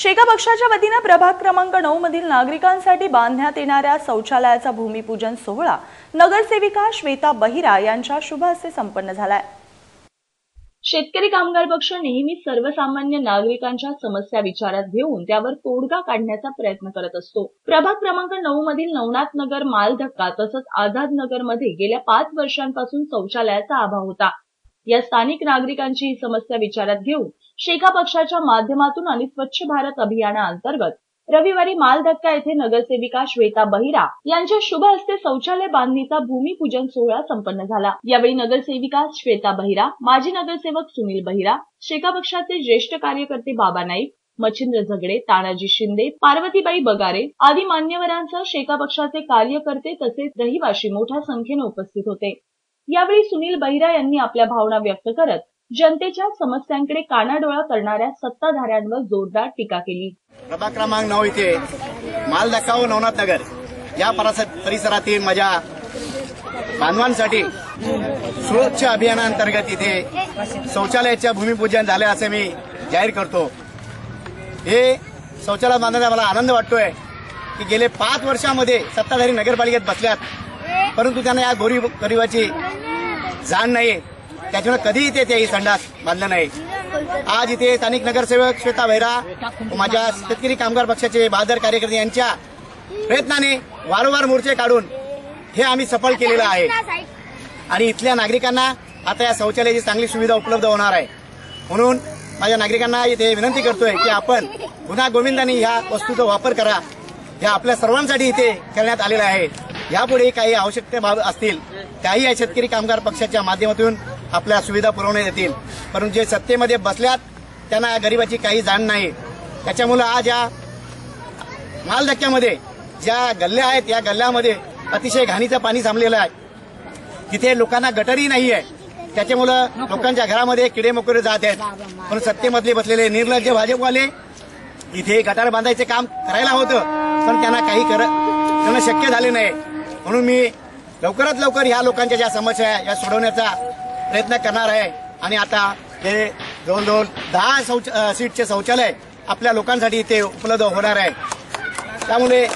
शेका पक्षाच्या वतीने प्रभाग क्रमांक 9 मधील नागरिकांसाठी बांधण्यात येणाऱ्या शौचालयाचा भूमिपूजन सोहळा नगरसेविका श्वेता बहिरा यांच्या शुभ हस्ते संपन्न झालाय। शेतकरी कामगार पक्ष नेहमी सर्वसामान्य नागरिकांच्या समस्या विचारात घेऊन त्यावर तोडगा काढण्याचा प्रयत्न करत असतो। प्रभाग क्रमांक 9 मधील नवनाथ नगर, मालधक्का तसंच आझाद नगर मध्ये गेल्या 5 वर्षांपासून शौचालयाचा अभाव होता। या स्थानिक नागरिकांची ही समस्या विचारात घेऊन शेका पक्षाच्या माध्यमातून आणि स्वच्छ भारत अभियानाअंतर्गत रविवारी मालधक्का येथे नगरसेविका श्वेता बहिरा यांच्या शुभ हस्ते शौचालय बांधणीचा भूमिपूजन सोहळा संपन्न झाला। यावेळी नगरसेविका श्वेता बहिरा, माजी नगरसेवक सुनील बहिरा, शेका पक्षाचे ज्येष्ठ कार्यकर्ते बाबा नाईक, मच्छिंद्र झगडे, तानाजी शिंदे, पार्वतीबाई बगारे आदी मान्यवरांसह शेका पक्षाचे कार्यकर्ते तसेच रहिवासी मोठ्या संख्येने उपस्थित होते। यावेळी सुनील बहिरा यांनी आपल्या भावना व्यक्त करत जनतेच्या समस्यांकडे कानाडोळा करणाऱ्या सत्ताधाऱ्यांवर जोरदार टीका केली। प्रभाग क्रमांक 9 इथे मालधक्का व नवनाथ नगर या परिसरातील माझ्या बांधवांसाठी स्वच्छ अभियानांतर्गत इथे शौचालयाचे भूमिपूजन झाले असे मी जाहीर करतो। हे शौचालय बांधण्याचा मला आनंद वाटतोय की गेले 5 वर्षांमध्ये सत्ताधारी नगरपालिकेत बसल्यात, परंतु त्यांना या गरिबाची जाण नाही, त्याच्यामुळे कधीही ते संडास बांधलं नाही। आज इथे स्थानिक नगरसेवक श्वेता बहिरा व माझ्या शेतकरी कामगार पक्षाचे बहादर कार्यकर्ते यांच्या प्रयत्नाने वारंवार मोर्चे काढून हे आम्ही सफल केलेलं आहे आणि इथल्या नागरिकांना आता या शौचालयाची चांगली सुविधा उपलब्ध होणार आहे। म्हणून माझ्या नागरिकांना इथे विनंती करतोय की आपण पुन्हा गोविंदांनी ह्या वस्तूचा वापर करा। ह्या आपल्या सर्वांसाठी इथे करण्यात आलेला आहे। यापुढे काही आवश्यकता बाब असतील त्याही या शेतकरी कामगार पक्षाच्या माध्यमातून आपल्या सुविधा पुरवण्यात येतील, परंतु जे सत्तेमध्ये बसल्यात त्यांना या गरिबाची काही जाण नाही। त्याच्यामुळे आज या मालधक्क्यामध्ये ज्या गल्ल्या आहेत या गल्ल्यामध्ये अतिशय घाणीचं पाणी सामलेलं आहे, तिथे लोकांना गटरही नाही आहे, त्याच्यामुळे लोकांच्या घरामध्ये किडे मकोडे जात आहेत। पण सत्तेमधले बसलेले निर्लज्ज भाजपवाले इथे गटार बांधायचे काम करायला होतं, पण त्यांना काही करणं शक्य झाले नाही। म्हणून मी लवकरात लवकर ह्या लोकांच्या ज्या समस्या आहे या सोडवण्याचा प्रयत्न करणार आहे आणि आता हे जवळजवळ 10 सीटचे शौचालय आपल्या लोकांसाठी इथे उपलब्ध होणार आहे। त्यामुळे